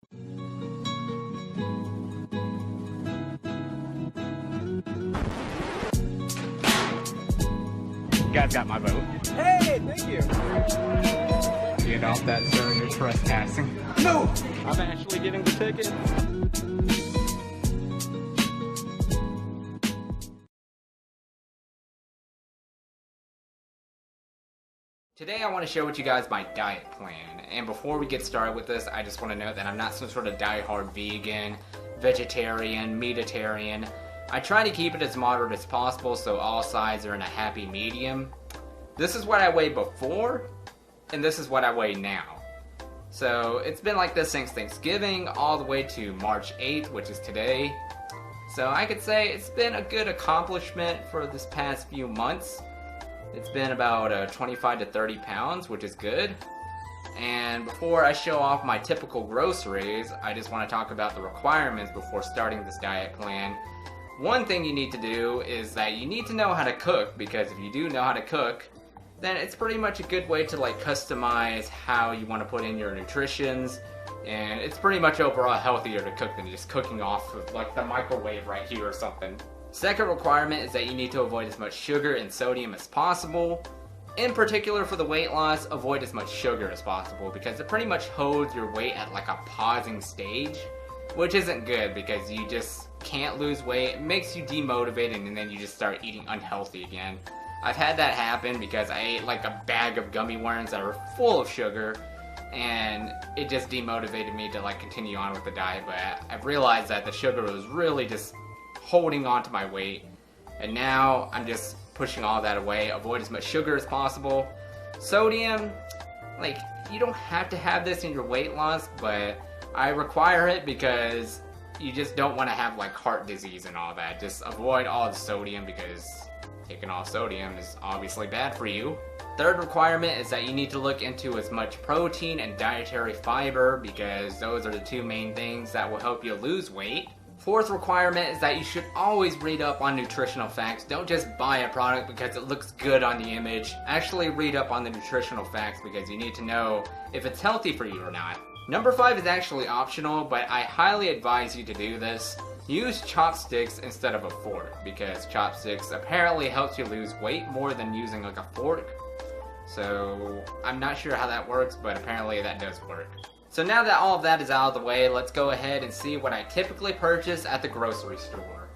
You guys got my vote. Hey, thank you. Get off that, sir. You're trespassing. No! I'm actually getting the ticket. Today I want to share with you guys my diet plan, and before we get started with this, I just want to note that I'm not some sort of die-hard vegan, vegetarian, meatitarian. I try to keep it as moderate as possible so all sides are in a happy medium. This is what I weighed before, and this is what I weigh now. So it's been like this since Thanksgiving all the way to March 8th, which is today. So I could say it's been a good accomplishment for this past few months. It's been about 25 to 30 pounds, which is good. And before I show off my typical groceries, I just want to talk about the requirements before starting this diet plan. One thing you need to do is that you need to know how to cook, because if you do know how to cook, then it's pretty much a good way to like customize how you want to put in your nutritions, and it's pretty much overall healthier to cook than just cooking off of like the microwave right here or something. Second requirement is that you need to avoid as much sugar and sodium as possible. In particular for the weight loss, avoid as much sugar as possible because it pretty much holds your weight at like a pausing stage, which isn't good because you just can't lose weight. It makes you demotivated and then you just start eating unhealthy again. I've had that happen because I ate like a bag of gummy worms that were full of sugar, and it just demotivated me to like continue on with the diet. But I've realized that the sugar was really just holding on to my weight, and now I'm just pushing all that away. Avoid as much sugar as possible. Sodium, like, you don't have to have this in your weight loss, but I require it because you just don't want to have like heart disease and all that. Just avoid all the sodium because taking off sodium is obviously bad for you. Third requirement is that you need to look into as much protein and dietary fiber because those are the two main things that will help you lose weight. Fourth requirement is that you should always read up on nutritional facts. Don't just buy a product because it looks good on the image. Actually read up on the nutritional facts because you need to know if it's healthy for you or not. Number 5 is actually optional, but I highly advise you to do this. Use chopsticks instead of a fork because chopsticks apparently helps you lose weight more than using like a fork. So I'm not sure how that works, but apparently that does work. So now that all of that is out of the way, let's go ahead and see what I typically purchase at the grocery store.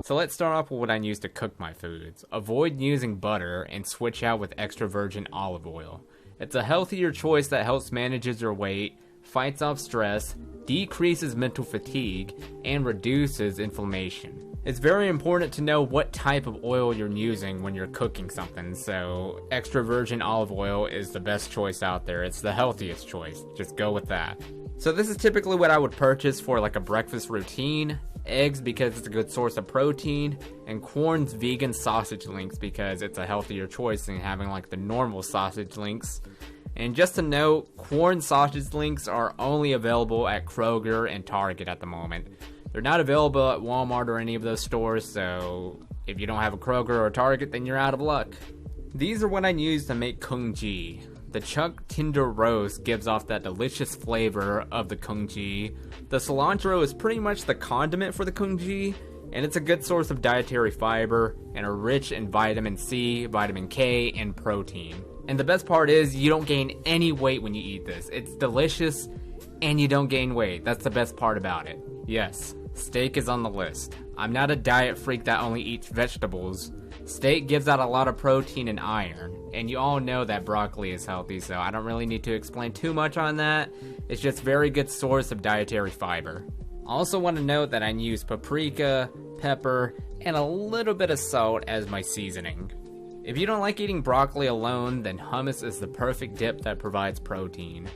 So let's start off with what I use to cook my foods. Avoid using butter and switch out with extra virgin olive oil. It's a healthier choice that helps manages your weight, fights off stress, decreases mental fatigue, and reduces inflammation. It's very important to know what type of oil you're using when you're cooking something, so extra virgin olive oil is the best choice out there. It's the healthiest choice. Just go with that. So this is typically what I would purchase for like a breakfast routine. Eggs because it's a good source of protein, and Quorn's vegan sausage links because it's a healthier choice than having like the normal sausage links. And just to note, Quorn sausage links are only available at Kroger and Target at the moment. They're not available at Walmart or any of those stores, so if you don't have a Kroger or a Target, then you're out of luck. These are what I use to make kung ji. The chuck tender roast gives off that delicious flavor of the kung ji. The cilantro is pretty much the condiment for the kung ji, and it's a good source of dietary fiber and are rich in vitamin C, vitamin K, and protein. And the best part is you don't gain any weight when you eat this. It's delicious and you don't gain weight. That's the best part about it. Yes, steak is on the list. I'm not a diet freak that only eats vegetables. Steak gives out a lot of protein and iron, and you all know that broccoli is healthy, so I don't really need to explain too much on that. It's just a very good source of dietary fiber. I also want to note that I use paprika, pepper, and a little bit of salt as my seasoning. If you don't like eating broccoli alone, then hummus is the perfect dip that provides protein.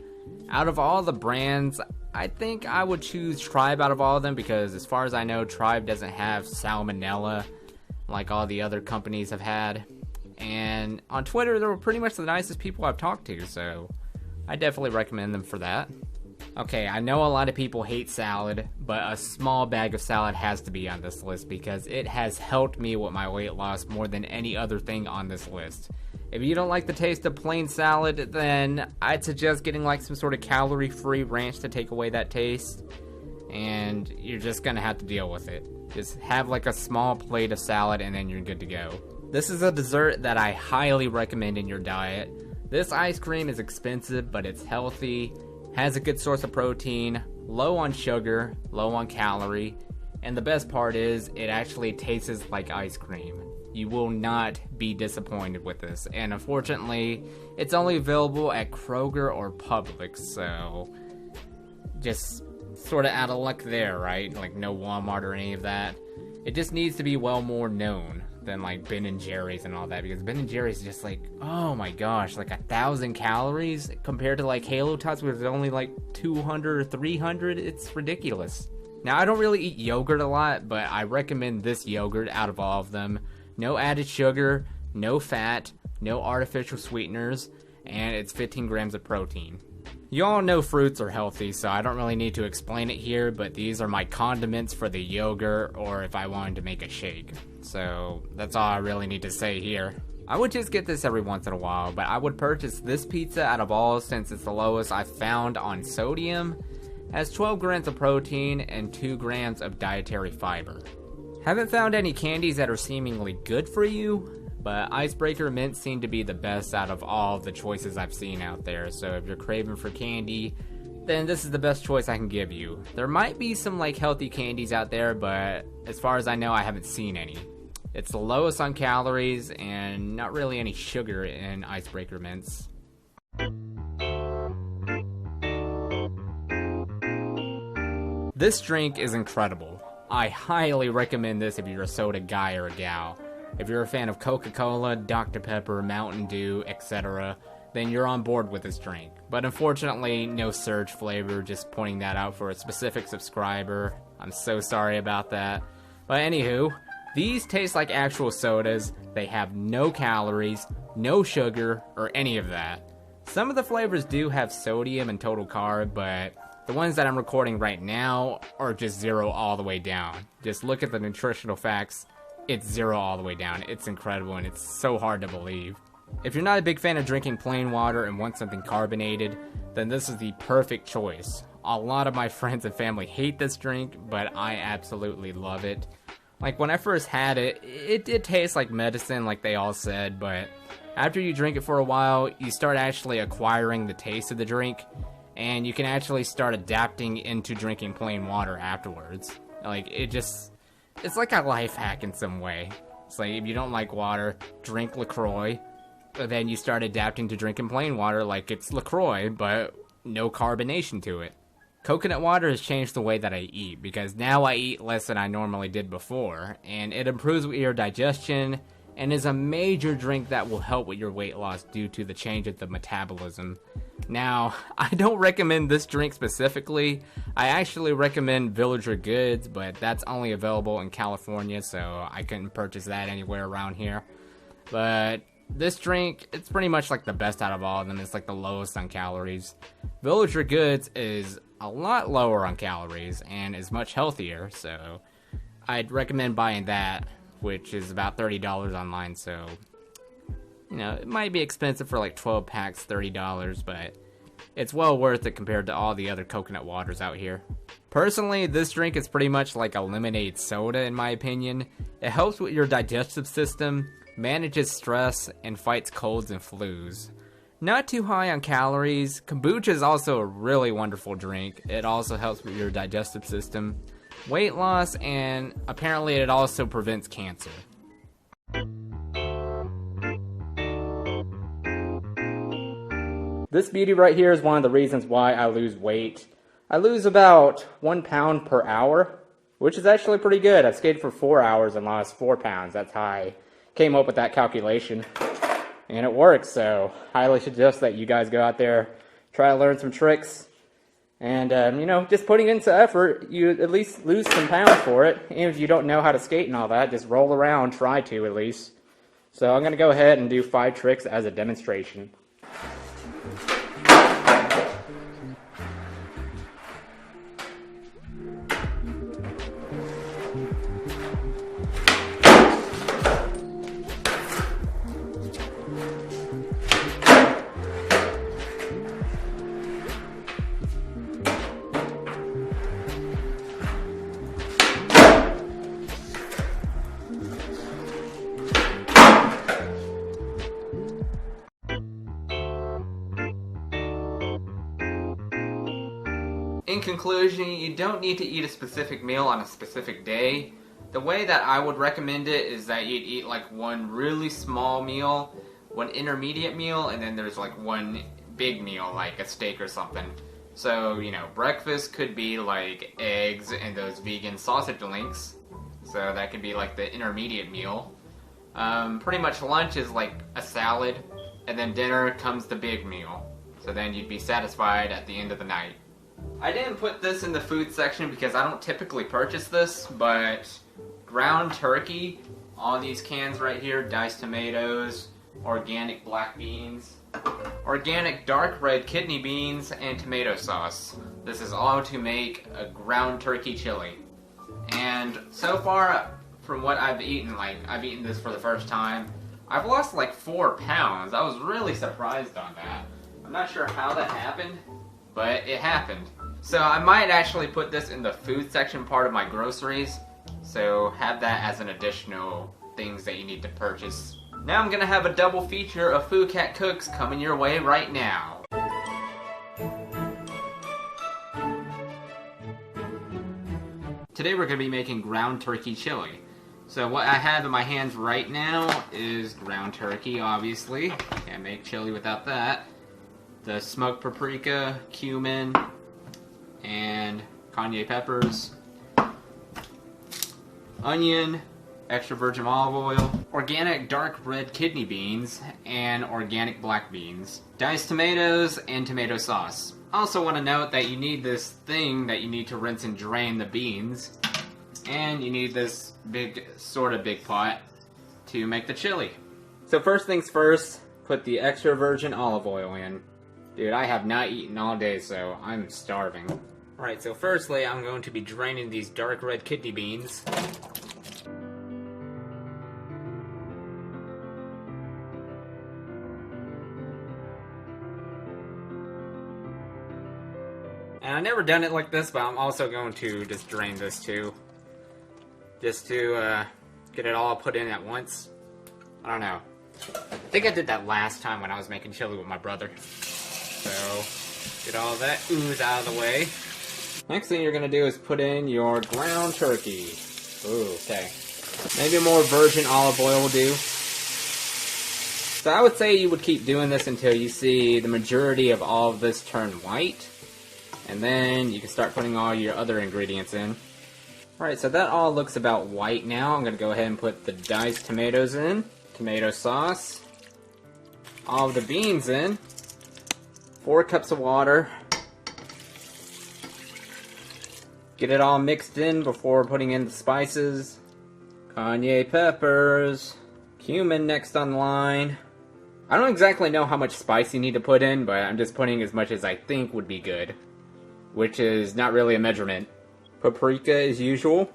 Out of all the brands, I think I would choose Tribe out of all of them because as far as I know, Tribe doesn't have salmonella like all the other companies have had. And on Twitter, they were pretty much the nicest people I've talked to, so I definitely recommend them for that. Okay, I know a lot of people hate salad, but a small bag of salad has to be on this list because it has helped me with my weight loss more than any other thing on this list. If you don't like the taste of plain salad, then I'd suggest getting like some sort of calorie-free ranch to take away that taste. And you're just gonna have to deal with it. Just have like a small plate of salad and then you're good to go. This is a dessert that I highly recommend in your diet. This ice cream is expensive, but it's healthy, has a good source of protein, low on sugar, low on calorie, and the best part is it actually tastes like ice cream. You will not be disappointed with this, and unfortunately, it's only available at Kroger or Publix, so just sort of out of luck there, right? Like no Walmart or any of that. It just needs to be well more known than like Ben & Jerry's and all that, because Ben & Jerry's is just like, oh my gosh, like 1,000 calories compared to like Halo Tots, which is only like 200 or 300. It's ridiculous. Now, I don't really eat yogurt a lot, but I recommend this yogurt out of all of them. No added sugar, no fat, no artificial sweeteners, and it's 15 grams of protein. You all know fruits are healthy, so I don't really need to explain it here, but these are my condiments for the yogurt or if I wanted to make a shake. So that's all I really need to say here. I would just get this every once in a while, but I would purchase this pizza out of all since it's the lowest I've found on sodium, has 12 grams of protein and 2 grams of dietary fiber. Haven't found any candies that are seemingly good for you, but Icebreaker mints seem to be the best out of all of the choices I've seen out there, so if you're craving for candy, then this is the best choice I can give you. There might be some like healthy candies out there, but as far as I know, I haven't seen any. It's the lowest on calories and not really any sugar in Icebreaker mints. This drink is incredible. I highly recommend this if you're a soda guy or a gal. If you're a fan of Coca-Cola, Dr. Pepper, Mountain Dew, etc., then you're on board with this drink. But unfortunately, no Surge flavor, just pointing that out for a specific subscriber. I'm so sorry about that. But anywho, these taste like actual sodas. They have no calories, no sugar, or any of that. Some of the flavors do have sodium and total carb, but the ones that I'm recording right now are just 0 all the way down. Just look at the nutritional facts. It's 0 all the way down. It's incredible and it's so hard to believe. If you're not a big fan of drinking plain water and want something carbonated, then this is the perfect choice. A lot of my friends and family hate this drink, but I absolutely love it. Like when I first had it, it did taste like medicine like they all said, but after you drink it for a while, you start actually acquiring the taste of the drink, and you can actually start adapting into drinking plain water afterwards. Like, it's like a life hack in some way. It's like, if you don't like water, drink LaCroix, but then you start adapting to drinking plain water like it's LaCroix, but no carbonation to it. Coconut water has changed the way that I eat, because now I eat less than I normally did before, and it improves with your digestion, and is a major drink that will help with your weight loss due to the change of the metabolism. Now, I don't recommend this drink specifically. I actually recommend Villager Goods, but that's only available in California, so I couldn't purchase that anywhere around here. But this drink, it's pretty much like the best out of all of them. It's like the lowest on calories. Villager Goods is a lot lower on calories and is much healthier, so I'd recommend buying that, which is about $30 online, so you know, it might be expensive for like 12 packs, $30, but it's well worth it compared to all the other coconut waters out here. Personally, this drink is pretty much like a lemonade soda in my opinion. It helps with your digestive system, manages stress, and fights colds and flus. Not too high on calories. Kombucha is also a really wonderful drink. It also helps with your digestive system, weight loss, and apparently it also prevents cancer. This beauty right here is one of the reasons why I lose weight. I lose about 1 pound per hour, which is actually pretty good. I've skated for 4 hours and lost 4 pounds. That's how I came up with that calculation. And it works, so highly suggest that you guys go out there, try to learn some tricks. And, you know, just putting in some effort, you at least lose some pounds for it. Even if you don't know how to skate and all that, just roll around, try to at least. So I'm going to go ahead and do 5 tricks as a demonstration. In conclusion, you don't need to eat a specific meal on a specific day. The way that I would recommend it is that you'd eat like one really small meal, one intermediate meal, and then there's like one big meal, like a steak or something. So, you know, breakfast could be like eggs and those vegan sausage links. So that could be like the intermediate meal. Pretty much lunch is like a salad, and then dinner comes the big meal. So then you'd be satisfied at the end of the night. I didn't put this in the food section because I don't typically purchase this, but ground turkey on these cans right here, diced tomatoes, organic black beans, organic dark red kidney beans, and tomato sauce. This is all to make a ground turkey chili. And so far, from what I've eaten, like I've eaten this for the first time, I've lost like 4 pounds. I was really surprised on that. I'm not sure how that happened, but it happened. So I might actually put this in the food section part of my groceries, so have that as an additional things that you need to purchase. Now I'm gonna have a double feature of PhuCat Cooks coming your way right now. Today we're gonna be making ground turkey chili. So what I have in my hands right now is ground turkey, obviously. Can't make chili without that. The smoked paprika, cumin, and cayenne peppers, onion, extra virgin olive oil, organic dark red kidney beans, and organic black beans, diced tomatoes, and tomato sauce. I also want to note that you need this thing that you need to rinse and drain the beans, and you need this big pot to make the chili. So first things first, put the extra virgin olive oil in. Dude, I have not eaten all day, so I'm starving. Alright, so firstly, I'm going to be draining these dark red kidney beans. And I've never done it like this, but I'm also going to just drain this too. Just to get it all put in at once. I don't know. I think I did that last time when I was making chili with my brother. So, get all that ooze out of the way. Next thing you're going to do is put in your ground turkey. Ooh, okay. Maybe more virgin olive oil will do. So I would say you would keep doing this until you see the majority of all of this turn white. And then you can start putting all your other ingredients in. Alright, so that all looks about white now. I'm going to go ahead and put the diced tomatoes in. Tomato sauce. All of the beans in. 4 cups of water. Get it all mixed in before putting in the spices. Cayenne peppers. Cumin next on the line. I don't exactly know how much spice you need to put in, but I'm just putting as much as I think would be good. Which is not really a measurement. Paprika as usual.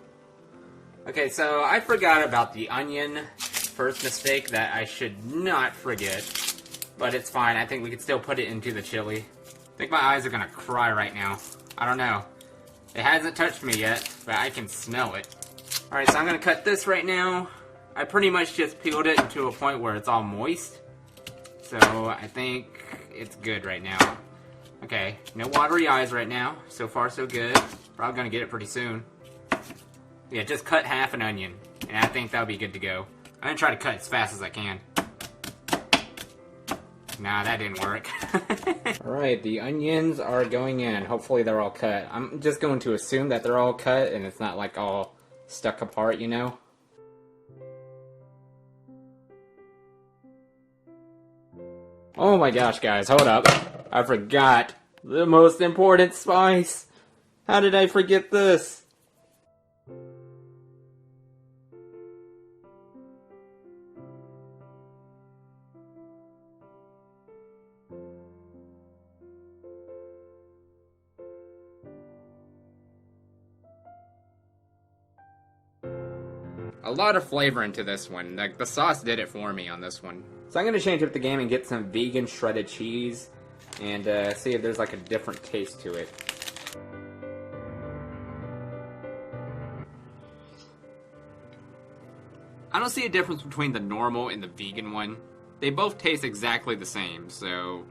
Okay, so I forgot about the onion. First mistake that I should not forget. But it's fine, I think we can still put it into the chili. I think my eyes are gonna cry right now. I don't know. It hasn't touched me yet, but I can smell it. Alright, so I'm gonna cut this right now. I pretty much just peeled it to a point where it's all moist. So I think it's good right now. Okay, no watery eyes right now. So far so good. Probably gonna get it pretty soon. Yeah, just cut half an onion. And I think that'll be good to go. I'm gonna try to cut as fast as I can. Nah, that didn't work. Alright, the onions are going in. Hopefully they're all cut. I'm just going to assume that they're all cut and it's not like all stuck apart, you know? Oh my gosh, guys, hold up. I forgot the most important spice. How did I forget this? A lot of flavor into this one. Like, the sauce did it for me on this one. So I'm going to change up the game and get some vegan shredded cheese and see if there's like a different taste to it. I don't see a difference between the normal and the vegan one. They both taste exactly the same, so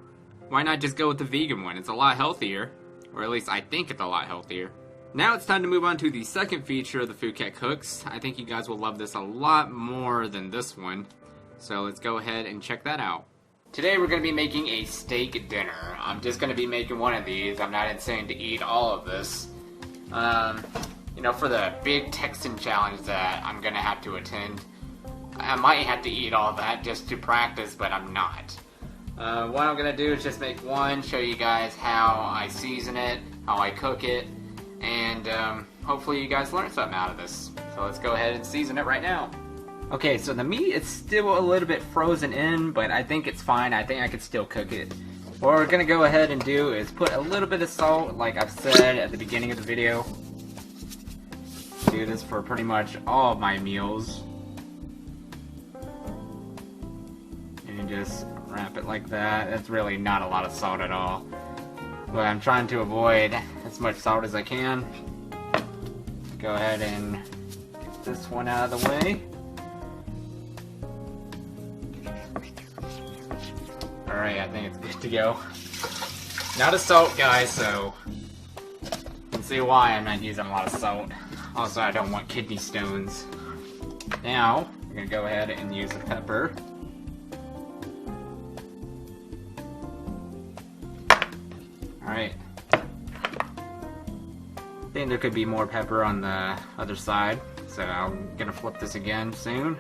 why not just go with the vegan one? It's a lot healthier. Or at least I think it's a lot healthier. Now it's time to move on to the second feature of the PhuCat Cooks. I think you guys will love this a lot more than this one. So let's go ahead and check that out. Today we're going to be making a steak dinner. I'm just going to be making one of these. I'm not insane to eat all of this. You know, for the big Texan challenge that I'm going to have to attend, I might have to eat all that just to practice, but I'm not. What I'm going to do is just make one, show you guys how I season it, how I cook it, and hopefully you guys learn something out of this. So let's go ahead and season it right now. Okay, so the meat is still a little bit frozen in, but I think it's fine. I think I could still cook it. What we're going to go ahead and do is put a little bit of salt, like I've said at the beginning of the video. Do this for pretty much all of my meals. And just wrap it like that. That's really not a lot of salt at all. But I'm trying to avoid as much salt as I can. Go ahead and get this one out of the way. Alright, I think it's good to go. Not a salt guy, so you can see why I'm not using a lot of salt. Also, I don't want kidney stones. Now, we're going to go ahead and use the pepper. Alright. I think there could be more pepper on the other side, so I'm going to flip this again soon.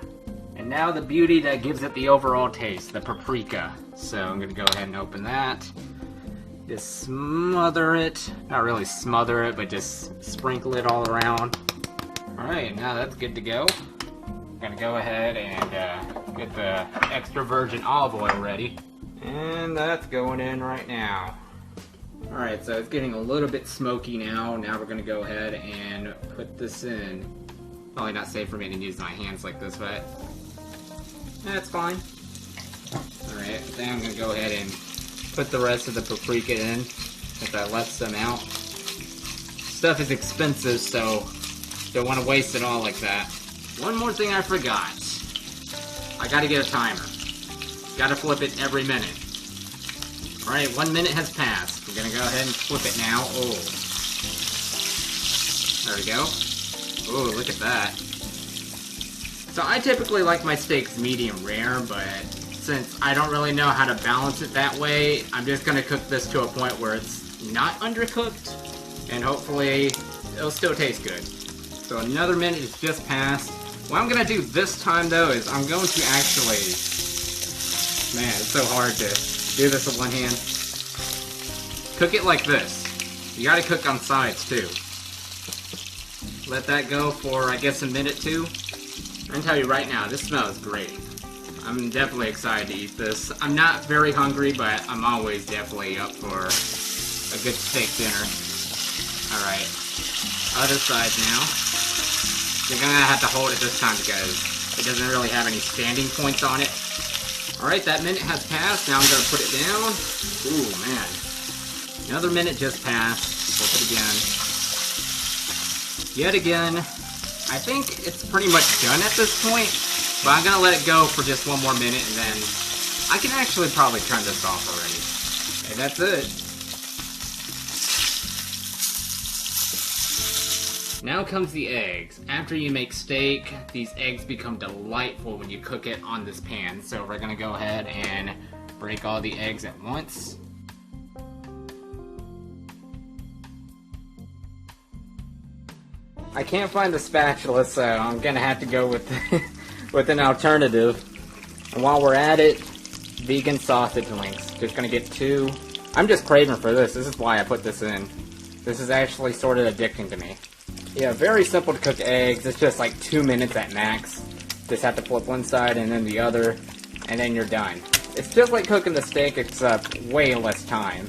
And now the beauty that gives it the overall taste, the paprika. So I'm going to go ahead and open that. Just smother it. Not really smother it, but just sprinkle it all around. Alright, now that's good to go. I'm going to go ahead and get the extra virgin olive oil ready. And that's going in right now. Alright, so it's getting a little bit smoky now. Now we're going to go ahead and put this in. Probably not safe for me to use my hands like this, but that's fine. Alright, then I'm going to go ahead and put the rest of the paprika in, if I left some out. Stuff is expensive, so don't want to waste it all like that. One more thing I forgot. I got to get a timer. Got to flip it every minute. Alright, 1 minute has passed. We're going to go ahead and flip it now. Oh. There we go. Oh, look at that. So I typically like my steaks medium rare, but since I don't really know how to balance it that way, I'm just going to cook this to a point where it's not undercooked, and hopefully it'll still taste good. So another minute has just passed. What I'm going to do this time though is I'm going to actually, man, it's so hard to do this with one hand. Cook it like this. You got to cook on sides too. Let that go for, I guess, a minute too. I can tell you right now, this smells great. I'm definitely excited to eat this. I'm not very hungry, but I'm always definitely up for a good steak dinner. Alright, other side now. You're gonna have to hold it this time because it doesn't really have any standing points on it. Alright, that minute has passed. Now I'm gonna put it down. Ooh, man. Another minute just passed. Flip it again. Yet again. I think it's pretty much done at this point, but I'm going to let it go for just one more minute, and then I can actually probably turn this off already. And that's it. Now comes the eggs. After you make steak, these eggs become delightful when you cook it on this pan. So we're going to go ahead and break all the eggs at once. I can't find the spatula, so I'm gonna have to go with with an alternative. And while we're at it, vegan sausage links. Just gonna get 2. I'm just craving for this. This is why I put this in. This is actually sort of addicting to me. Yeah, very simple to cook eggs. It's just like 2 minutes at max. Just have to flip one side and then the other, and then you're done. It's just like cooking the steak, except way less time.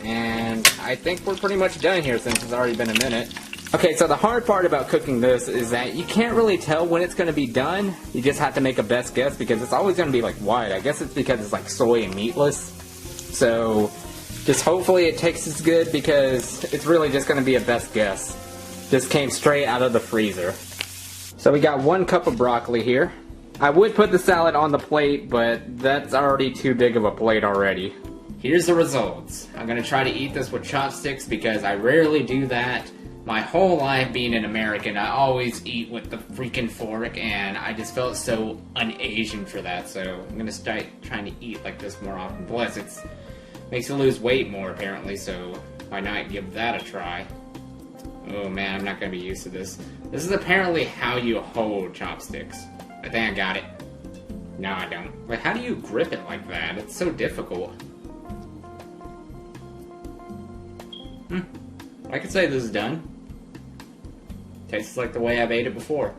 And I think we're pretty much done here since it's already been a minute. Okay, so the hard part about cooking this is that you can't really tell when it's going to be done. You just have to make a best guess because it's always going to be like white. I guess it's because it's like soy and meatless. So just hopefully it tastes good because it's really just going to be a best guess. This came straight out of the freezer. So we got 1 cup of broccoli here. I would put the salad on the plate, but that's already too big of a plate already. here's the results. I'm gonna try to eat this with chopsticks because I rarely do that. My whole life being an American, I always eat with the freaking fork, and I just felt so un-Asian for that, so I'm gonna start trying to eat like this more often. Plus, it makes you lose weight more, apparently, so why not give that a try? Oh man, I'm not gonna be used to this. This is apparently how you hold chopsticks. I think I got it. No, I don't. Like, how do you grip it like that? It's so difficult. I could say this is done. Tastes like the way I've ate it before.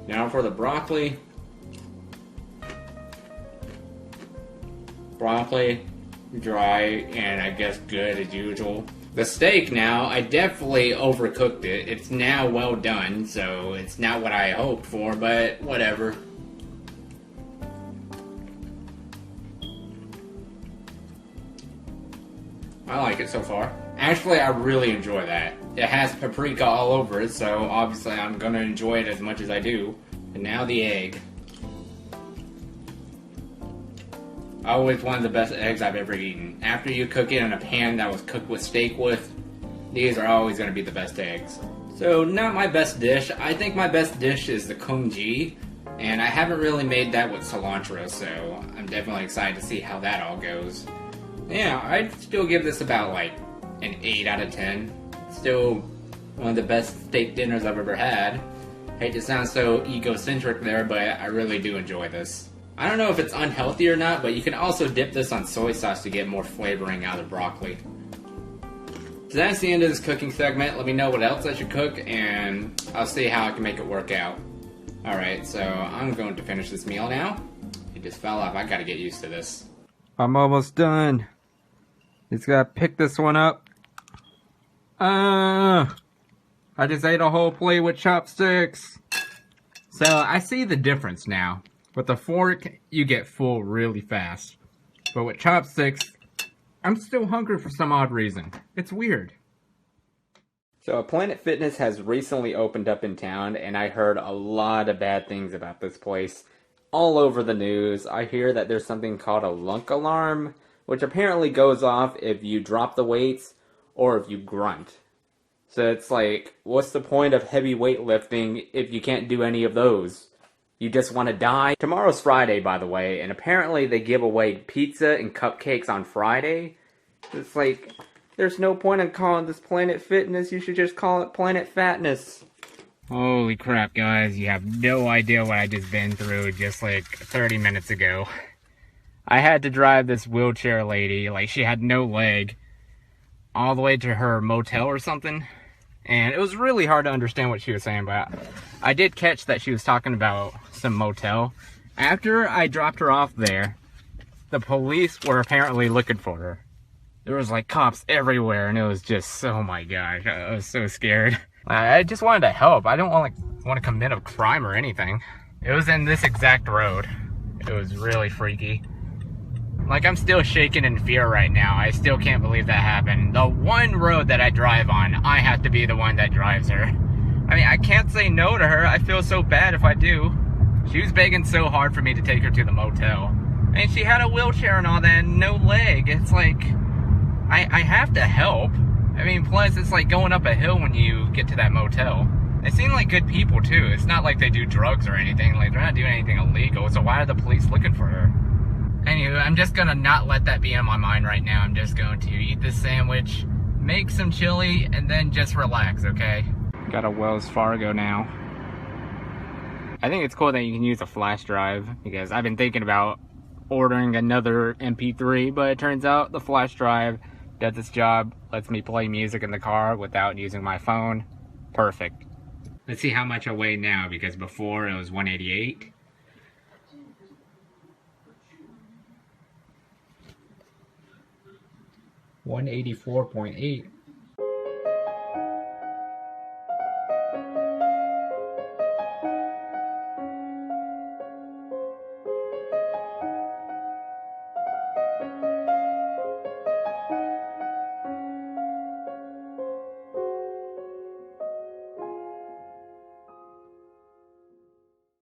Now for the broccoli. Broccoli, dry, and I guess good as usual. The steak now, I definitely overcooked it. It's now well done, so it's not what I hoped for, but whatever. I like it so far. Actually, I really enjoy that. It has paprika all over it, so obviously I'm gonna enjoy it as much as I do. And now the egg. Always one of the best eggs I've ever eaten. After you cook it in a pan that was cooked with steak with, these are always gonna be the best eggs. So, not my best dish. I think my best dish is the congee, and I haven't really made that with cilantro, so I'm definitely excited to see how that all goes. Yeah, I'd still give this about like an 8 out of 10. Still one of the best steak dinners I've ever had. Hate to sound so egocentric there, but I really do enjoy this. I don't know if it's unhealthy or not, but you can also dip this on soy sauce to get more flavoring out of the broccoli. So that's the end of this cooking segment. Let me know what else I should cook, and I'll see how I can make it work out. Alright, so I'm going to finish this meal now. It just fell off. I gotta get used to this. I'm almost done. Just gotta pick this one up. I just ate a whole plate with chopsticks. So I see the difference now. With the fork, you get full really fast. But with chopsticks, I'm still hungry for some odd reason. It's weird. So Planet Fitness has recently opened up in town, and I heard a lot of bad things about this place. All over the news, I hear that there's something called a lunk alarm, which apparently goes off if you drop the weights or if you grunt. So it's like, what's the point of heavy weightlifting if you can't do any of those? You just want to die? Tomorrow's Friday, by the way, and apparently they give away pizza and cupcakes on Friday. It's like, there's no point in calling this Planet Fitness, you should just call it Planet Fatness. Holy crap, guys, you have no idea what I just been through just like 30 minutes ago. I had to drive this wheelchair lady, like she had no leg, all the way to her motel or something. And it was really hard to understand what she was saying, but I did catch that she was talking about some motel. After I dropped her off there, the police were apparently looking for her. There was like cops everywhere, and it was just, oh my gosh, I was so scared. I just wanted to help. I don't want to commit a crime or anything. It was in this exact road. It was really freaky. Like, I'm still shaking in fear right now. I still can't believe that happened. The one road that I drive on, I have to be the one that drives her. I mean, I can't say no to her. I feel so bad if I do. She was begging so hard for me to take her to the motel. And she had a wheelchair and all that and no leg. It's like, I have to help. I mean, plus, it's like going up a hill when you get to that motel. They seem like good people, too. It's not like they do drugs or anything. Like, they're not doing anything illegal. So why are the police looking for her? Anywho, I'm just gonna not let that be in my mind right now. I'm just going to eat this sandwich, make some chili, and then just relax, okay? Got a Wells Fargo now. I think it's cool that you can use a flash drive, because I've been thinking about ordering another MP3, but it turns out the flash drive does its job, lets me play music in the car without using my phone. Perfect. Let's see how much I weigh now, because before it was 188. 184.8.